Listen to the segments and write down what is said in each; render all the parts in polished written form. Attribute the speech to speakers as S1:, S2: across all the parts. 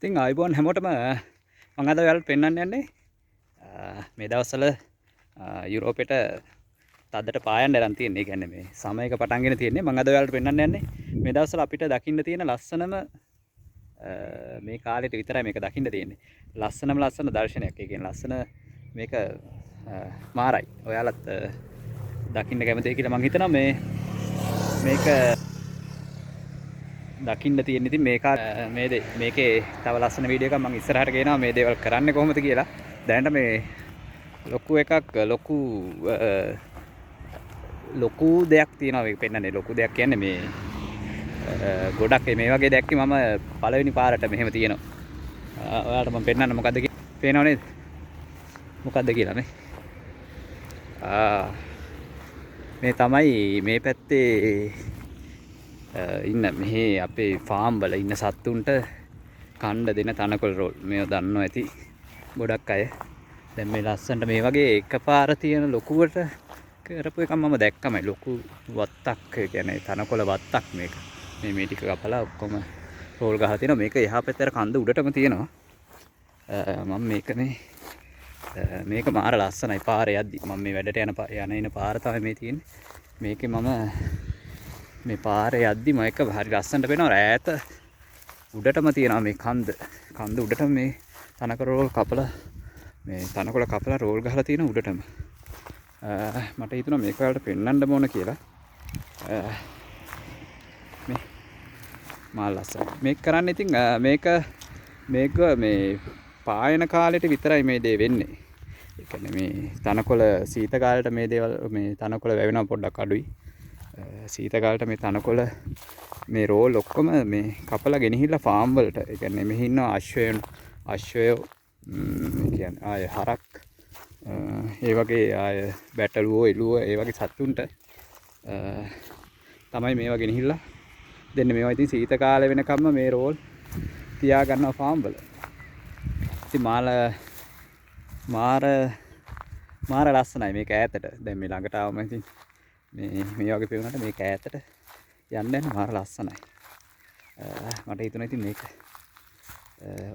S1: ඉතින් ආයිබෝන් හැමෝටම මම අද ඔයාලට පෙන්වන්න යන්නේ මේ දවස්වල යුරෝපෙට තදට පායන්න යන තියෙන්නේ. ඒ කියන්නේ මේ සමයක පටන්ගෙන තියෙන්නේ. මම අද ඔයාලට පෙන්වන්න යන්නේ මේ දවස්වල අපිට දකින්න තියෙන ලස්සනම මේ කාලෙට විතරයි මේක දකින්න තියෙන්නේ. ලස්සන දර්ශනයක්. ඒ කියන්නේ ලස්සන මේක මාරයි. ඔයාලත් දකින්න කැමතියි කියලා මම හිතනවා. මේක දකින්න තියෙන ඉතින් මේකේ තව ලස්සන වීඩියෝ එකක් මම ඉස්සරහට ගේනවා මේ දේවල් කරන්නේ කොහොමද කියලා. දැනට මේ ලොකු දෙයක් තියෙනවා මේක පෙන්නන්නේ. ලොකු දෙයක් කියන්නේ මේ ගොඩක් මේ වගේ දැක්කේ මම පළවෙනි පාරට මෙහෙම තියෙනවා. ඔයාලට මම පෙන්නන්න මොකද්ද කියලා. පේනව නේද? මොකද්ද කියලා නේ? මේ තමයි මේ පැත්තේ ඉන්න මෙහි අපේ ෆාම් වල ඉන්න සත්තුන්ට කණ්ඩ දෙන තනකොළ රෝල් මේව දන්නවා ඇති ගොඩක් අය. දැන් මේ ලස්සනට මේ වගේ එකපාර තියෙන ලොකුවට කරපු එකක් මම දැක්කමයි. ලොකු වත්තක් කියන්නේ තනකොළ වත්තක් මේක. මේ ටික කපලා ඔක්කොම රෝල් ගහලා තියෙනවා. මේක එහා පැත්තේ කන්ද උඩටම තියෙනවා. මම මේක මාර ලස්සනයි පාරේ යද්දි. මම මේ වැඩට යන පාර තමයි මේ තියෙන්නේ. මේකේ මම මේ පාරේ යද්දි මේක හරි ලස්සනට පේනවා. ඈත උඩටම තියෙනවා මේ කන්ද උඩටම මේ තනකොළ රෝල් කපලා මේ තනකොළ කපලා රෝල් ගහලා තියෙන උඩටම. මට හිතුණා මේක වලට පෙන්වන්න ඕන කියලා. මේ මාල් ලස්සන. මේක කරන්නේ ඉතින් මේක මේ පායන කාලෙට විතරයි මේ දේ වෙන්නේ. ඒ කියන්නේ මේ තනකොළ සීත කාලෙට මේ දේවල් මේ තනකොළ වැවෙනවා පොඩ්ඩක් අඩුයි. සීත කාලෙට මේ තනකොළ මේ රෝල් ඔක්කොම මේ කපලා ගෙනහිල්ලා ෆාම් වලට. ඒ කියන්නේ මෙහි ඉන්න අශ්වයෝ කියන්නේ ආය හරක් ඒ වගේ ආය බැටළුවෝ එළුවෝ ඒ වගේ සතුන්ට තමයි මේවා ගෙනහිල්ලා දෙන්නේ. මේවා ඉතින් සීත කාලේ වෙනකම්ම මේ රෝල් තියා ගන්නවා ෆාම් වල. ඉතින් මාර ලස්සනයි මේක ඈතට. දැන් මේ ළඟට ආවම ඉතින් මේ වගේ පේනකොට මේක ඈතට යන්න මාර ලස්සනයි. මට හිතුණා ඉතින් මේක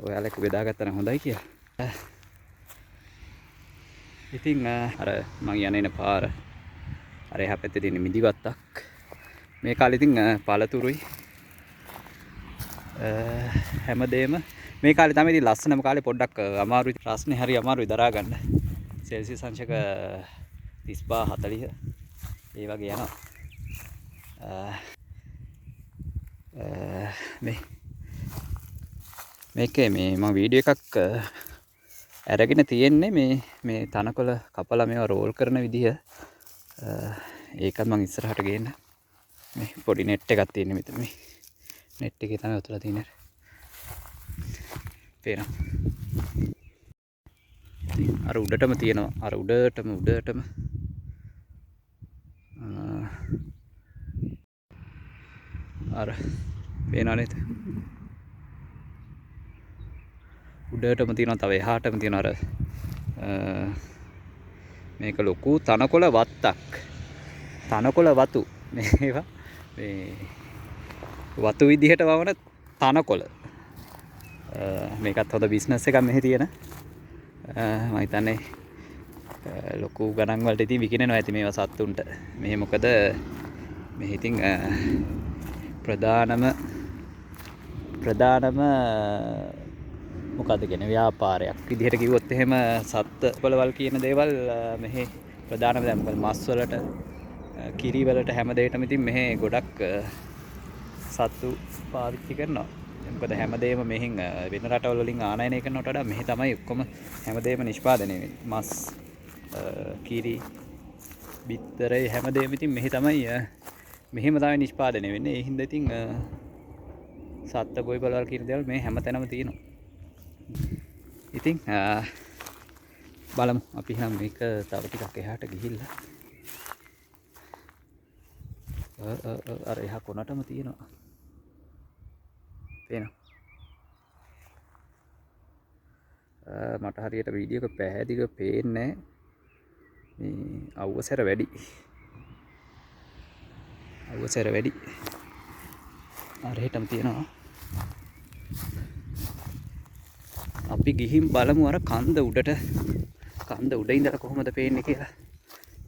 S1: ඔයාලා එක්ක බෙදාගත්තා නම් හොඳයි කියලා. ඉතින් අර මං යන පාර අර එහා පැත්තේ තියෙන මිදිවත්තක්. මේ කාලේ ඉතින් පළතුරුයි හැමදේම මේ කාලේ තමයි ඉතින් ලස්සනම කාලේ. පොඩ්ඩක් අමාරුයි. රස්නේ හරි අමාරුයි දරා ගන්න. සෙල්සියස් අංශක 35 40 ඒ වගේ යනවා. මේකේ මම වීඩියෝ එකක් අරගෙන තියෙන්නේ මේ තනකොළ කපලා මේවා රෝල් කරන විදිහ. ඒකත් මම ඉස්සරහට ගේන්න. මේ පොඩි net එකක් තියෙන මෙතන. මේ net එකේ තමයි ඔතලා තියෙන්නේ. පේනවා. අර උඩටම තියෙනවා. අර උඩටම අර පේනව නේද? උඩටම තියෙනවා. තව එහාටම තියෙනවා අර මේක ලොකු තනකොළ වත්තක්. තනකොළ වතු. මේවා මේ වතු විදිහට වවන තනකොළ. මේකත් හොඳ බිස්නස් එකක් මෙහි තියෙන. මම හිතන්නේ ලොකු ගණන් වලට ඉතින් විකිනෙනවා ඇති මේවා සත්තුන්ට. මෙහි මොකද මෙහි ඉතින් ප්‍රධානම මොකද්ද කියන්නේ ව්‍යාපාරයක් විදිහට කිව්වොත් එහෙම සත්වලවල් කියන දේවල් මෙහි ප්‍රධානම දැන් මොකද මස් වලට කිරි වලට හැම දෙයකටම ඉතින් මෙහි ගොඩක් සත්තු පාවිච්චි කරනවා. මොකද හැමදේම මෙහින් වෙන රටවල් වලින් ආනයනය කරනවට වඩා මෙහි තමයි ඔක්කොම හැමදේම නිෂ්පාදනය වෙන්නේ. මස් කිරි බිත්තරේ හැමදේම ඉතින් මෙහි තමයි නිෂ්පාදනය වෙන්නේ. ඒ හින්දා ඉතින් සත්ත්ව ගොවිපළවල් කියන දේවල් මේ හැමතැනම තියෙනවා. ඉතින් බලමු අපි නම් මේක තව ටිකක් එහාට ගිහිල්ලා අර එහා කොනටම තියෙනවා. පේනවා. මට හරියට වීඩියෝ එක පැහැදිලිව පේන්නේ මේ අවුවසර වැඩි. අර හෙටම තියෙනවා. අපි ගිහින් බලමු අර කන්ද උඩට. කන්ද උඩ ඉඳලා කොහොමද පේන්නේ කියලා.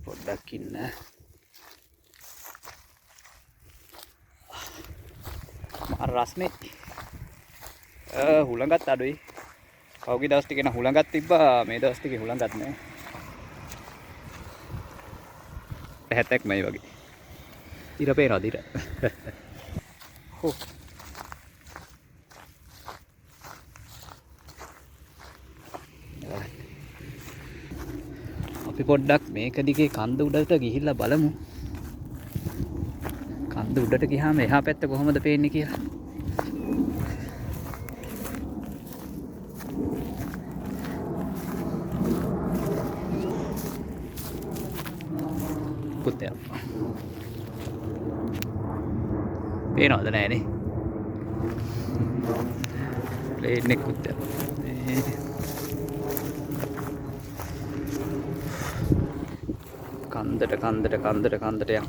S1: පොඩ්ඩක් ඉන්න. මාර රස්නේ. හුළඟත් අඩුයි. කවුගේ දවස් ටිකේ නම් හුළඟක් තිබ්බා. මේ දවස් ටිකේ හුළඟක් නැහැ. පැහැතක්මයි වගේ. ඉර පේනවද ඉර? හෝ. අපි පොඩ්ඩක් මේක දිගේ කන්ද උඩට ගිහිල්ලා බලමු. කන්ද උඩට ගියාම එහා පැත්ත කොහොමද පේන්නේ කියලා. පුතේ. පේනවද නැහනේ? ප්ලේන් එක පුතේ. කන්දට යන්න.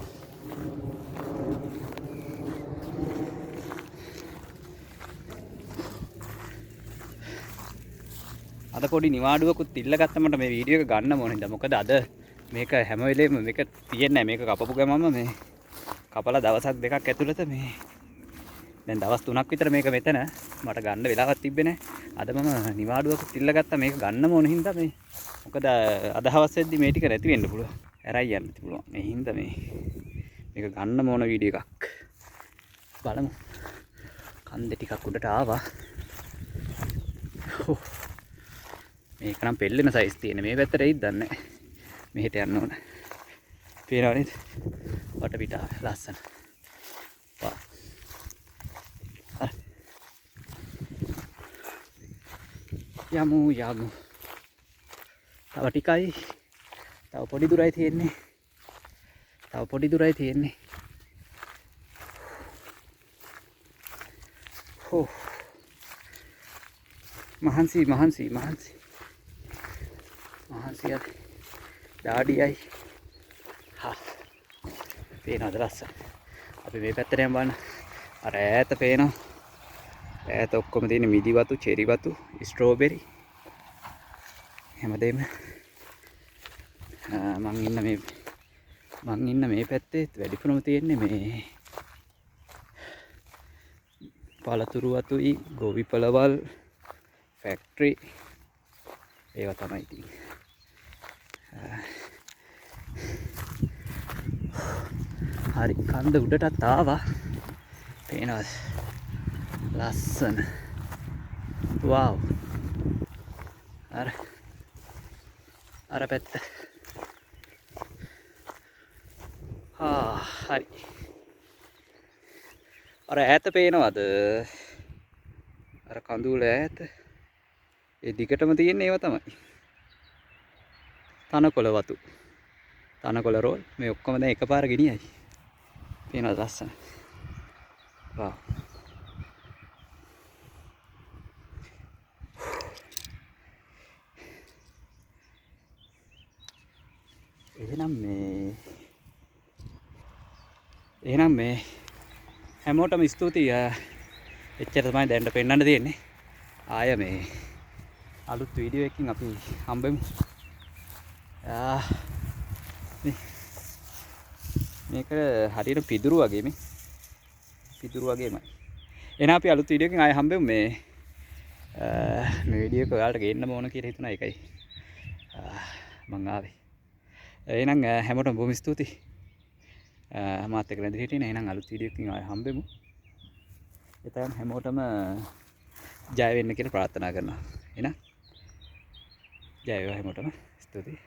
S1: අද පොඩි නිවාඩුවකුත් ඉල්ලගත්ත මට මේ වීඩියෝ එක ගන්න ඕනේ හින්දා. මොකද අද මේක හැම වෙලේම මේක තියෙන්නේ නැහැ. මේක කපපු ගමන්ම මේ කපලා දවසක් දෙකක් ඇතුළත මේ දැන් දවස් 3ක් විතර මේක මෙතන මට ගන්න වෙලාවක් තිබ්බේ නැහැ. අද මම නිවාඩුවකුත් ඉල්ලගත්තා මේක ගන්න ඕනේ හින්දා මේ. මොකද අද හවස් වෙද්දි මේ ටික නැති වෙන්න පුළුවන්. ඇරයි යන්න පුළුවන්. මේ හින්දා මේක ගන්න ඕන වීඩියෝ එකක්. බලමු. කන්දේ ටිකක් උඩට ආවා. මේක නම් පෙල්ලෙන සයිස් තියෙන. මේ පැත්තට එයිද දන්නේ නැහැ. මෙහෙට යන්න ඕන. පේනව නේද? වට පිටාව ලස්සන. වා. යමු. තව ටිකයි. තව පොඩි දුරයි තියෙන්නේ. හෝ. මහන්සි ඩාඩියයි. හා. පේනවද ලස්සන? අපි මේ පැත්තට යමු බලන්න. අර ඈත පේනවා. ඈත ඔක්කොම තියෙන මිදි වතු, චෙරි වතු, ස්ට්‍රෝබෙරි. හැමදේම මං ඉන්න මේ පැත්තේ වැඩිපුරම තියෙන්නේ මේ පළතුරු වතුයි, ගොවි පළවල්, ෆැක්ටරි ඒවා තමයි තියෙන්නේ. හරි කන්ද උඩටත් ආවා. පේනවද? ලස්සන. වව්. අර පැත්ත. හරි. අර ඈත පේනවද? අර කඳුල ඈත. ඒ දිගටම තියෙන්නේ ඒවා තමයි. තනකොළ වතු. තනකොළ රෝල්. මේ ඔක්කොම දැන් එකපාර ගෙනියයි. පේනවද ලස්සන? වව්. එහෙනම් මේ හැමෝටම ස්තුතියි. එච්චර තමයි දැන්ට පෙන්වන්න තියෙන්නේ. ආය මේ අලුත් වීඩියෝ එකකින් අපි හම්බෙමු. මේක හරියට පිදුරු වගේ මේ. පිදුරු වගේමයි. එහෙනම් අපි අලුත් වීඩියෝ එකකින් ආය හම්බෙමු. මේ වීඩියෝ එක ඔයාලට ගේන්න ඕන කියලා හිතුණා. ඒකයි මං ආවේ. එහෙනම් හැමෝටම බොහොම ස්තුතියි. මාත් එක්ක රැඳී හිටියේ. එහෙනම් අලුත් වීඩියෝ එකකින් ආය හම්බෙමු. එතන හැමෝටම ජය වෙන්න කියලා ප්‍රාර්ථනා කරනවා. එහෙනම් ජය වේවා හැමෝටම. ස්තුතියි.